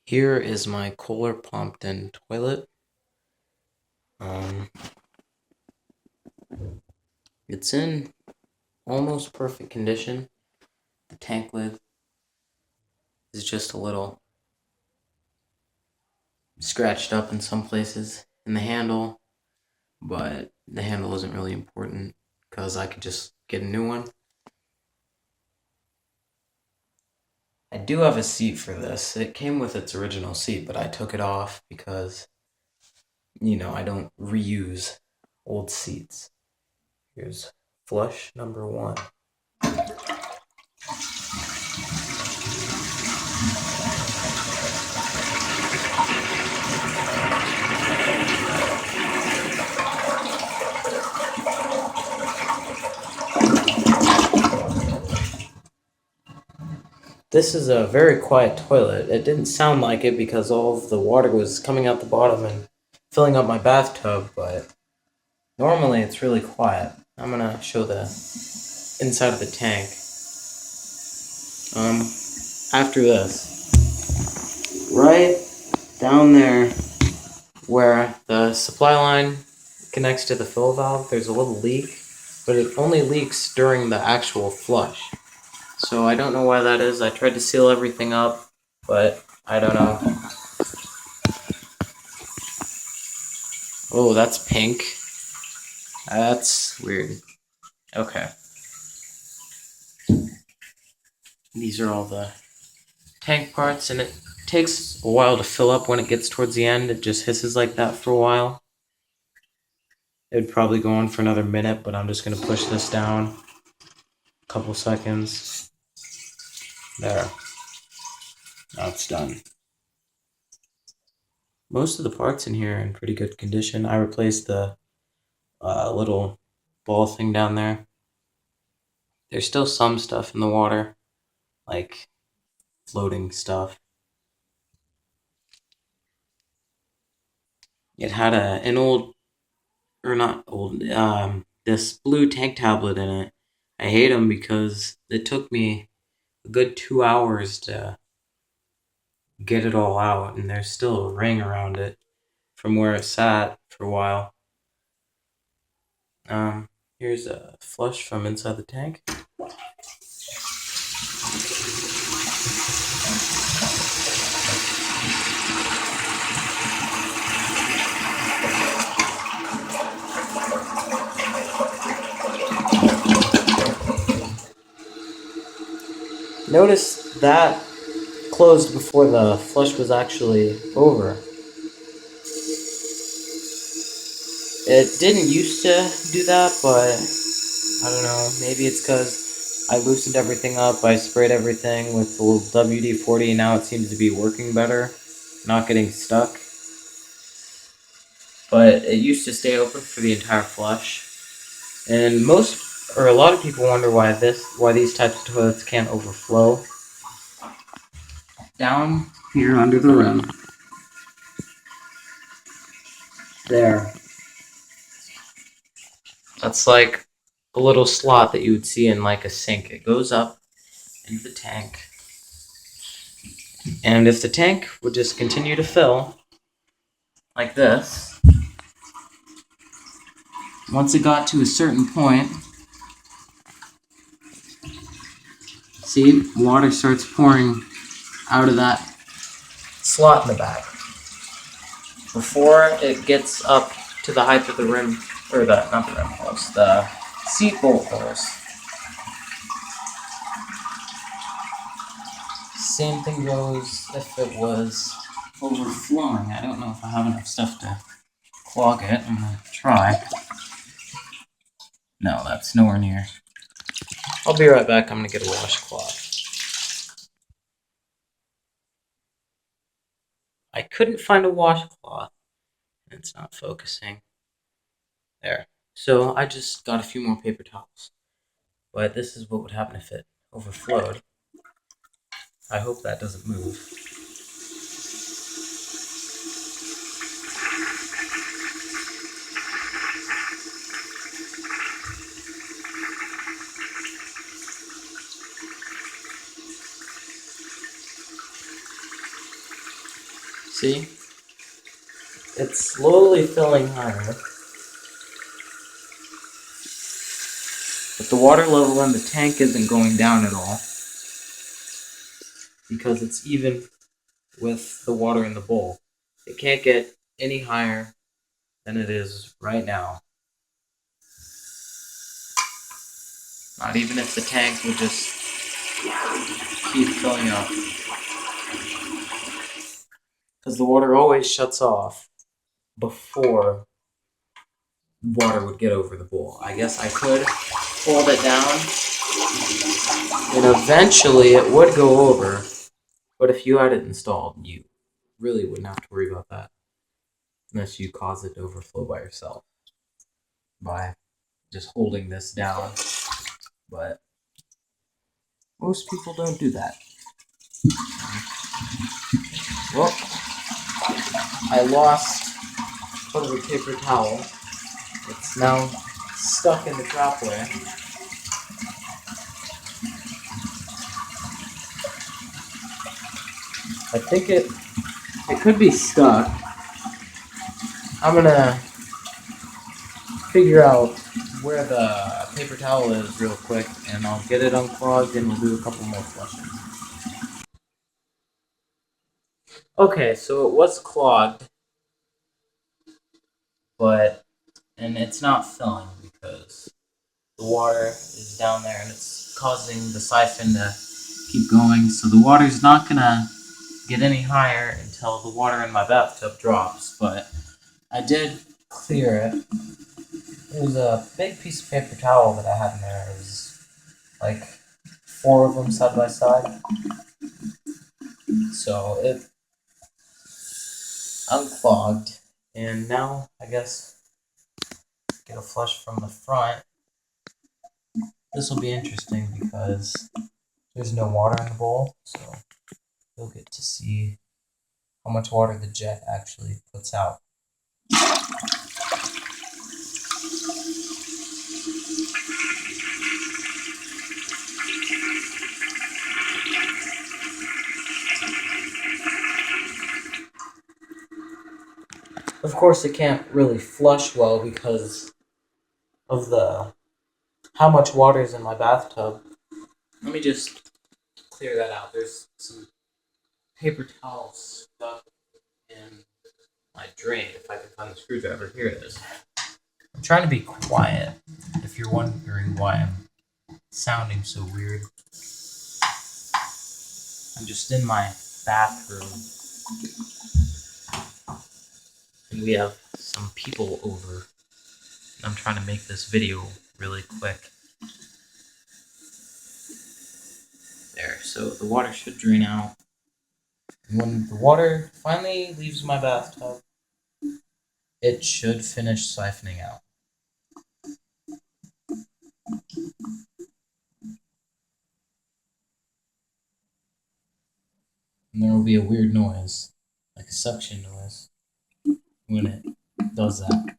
Here is my Kohler Pompton toilet. It's in almost perfect condition. The tank lid is just a little scratched up in some places in the handle, but the handle isn't really important because I could just get a new one. I do have a seat for this. It came with its original seat, but I took it off because, I don't reuse old seats. Here's flush number one. This is a very quiet toilet. It didn't sound like it because all of the water was coming out the bottom and filling up my bathtub, but normally it's really quiet. I'm gonna show the inside of the tank. After this, right down there where the supply line connects to the fill valve, there's a little leak, but it only leaks during the actual flush. So I don't know why that is. I tried to seal everything up, but I don't know. Oh, that's pink. That's weird. Okay. These are all the tank parts, and it takes a while to fill up when it gets towards the end. It just hisses like that for a while. It would probably go on for another minute, but I'm just going to push this down a couple seconds. There. Now it's done. Most of the parts in here are in pretty good condition. I replaced the little ball thing down there. There's still some stuff in the water, like floating stuff. It had an old, or not old, this blue tank tablet in it. I hate them because it took me a good 2 hours to get it all out, and there's still a ring around it from where it sat for a while. Here's a flush from inside the tank. Notice that closed before the flush was actually over. It didn't used to do that, but I don't know, maybe it's because I loosened everything up, I sprayed everything with the little WD-40, and now it seems to be working better, not getting stuck. But it used to stay open for the entire flush. And a lot of people wonder why these types of toilets can't overflow. Down here under the rim. There. That's like a little slot that you would see in like a sink. It goes up into the tank. And if the tank would just continue to fill, like this, once it got to a certain point, see, water starts pouring out of that slot in the back. Before it gets up to the height of the rim, or not the rim holes, the seat bolt holes. Same thing goes if it was overflowing. I don't know if I have enough stuff to clog it. I'm gonna try. No, that's nowhere near. I'll be right back. I'm gonna get a washcloth. I couldn't find a washcloth. It's not focusing. There. So I just got a few more paper towels. But this is what would happen if it overflowed. I hope that doesn't move. See? It's slowly filling higher. But the water level in the tank isn't going down at all. Because it's even with the water in the bowl. It can't get any higher than it is right now. Not even if the tank would just keep filling up. Because the water always shuts off before water would get over the bowl. I guess I could hold it down, and eventually it would go over. But if you had it installed, you really wouldn't have to worry about that. Unless you cause it to overflow by yourself. By just holding this down. But most people don't do that. Well, I lost part of the paper towel. It's now stuck in the dropway. I think it could be stuck. I'm gonna figure out where the paper towel is real quick, and I'll get it unclogged, and we'll do a couple more flushes. Okay, so it was clogged, and it's not filling because the water is down there and it's causing the siphon to keep going, so the water's not gonna get any higher until the water in my bathtub drops, but I did clear it. It was a big piece of paper towel that I had in there. It was like 4 of them side by side. So it unclogged, and now I guess get a flush from the front. This will be interesting because there's no water in the bowl, so you'll get to see how much water the jet actually puts out. Of course, it can't really flush well because of how much water is in my bathtub. Let me just clear that out. There's some paper towels stuck in my drain. If I can find the screwdriver, here it is. I'm trying to be quiet. If you're wondering why I'm sounding so weird, I'm just in my bathroom, and we have some people over. I'm trying to make this video really quick. There, so the water should drain out. And when the water finally leaves my bathtub, it should finish siphoning out. And there will be a weird noise, like a suction noise, when it does that.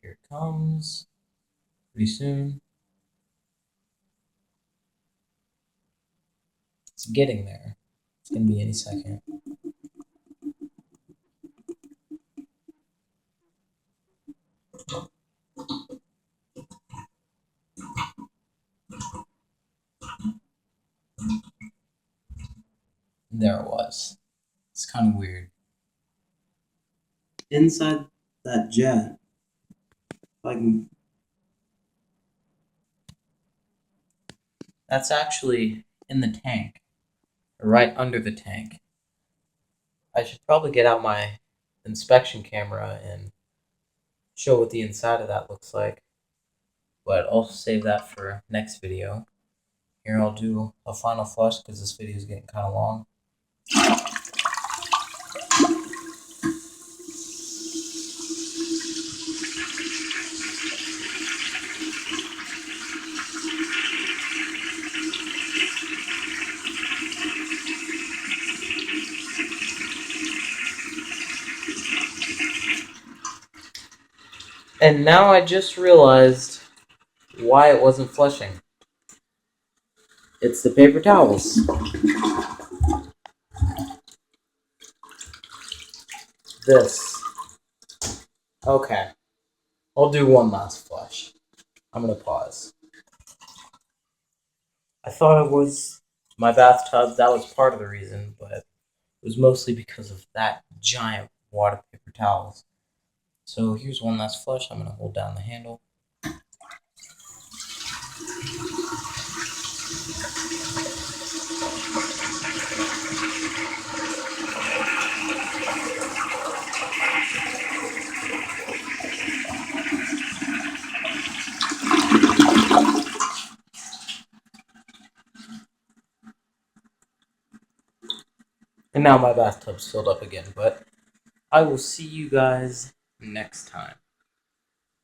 Here it comes, pretty soon. It's getting there. It's gonna be any second. And there it was. It's kind of weird. Inside that jet, that's actually in the tank, right under the tank. I should probably get out my inspection camera and show what the inside of that looks like, but I'll save that for next video. Here I'll do a final flush because this video is getting kind of long. And now I just realized why it wasn't flushing. It's the paper towels. This. Okay. I'll do one last flush. I'm gonna pause. I thought it was my bathtub. That was part of the reason, but it was mostly because of that giant wad of paper towels. So here's one last flush. I'm gonna hold down the handle. And now my bathtub's filled up again, but I will see you guys next time.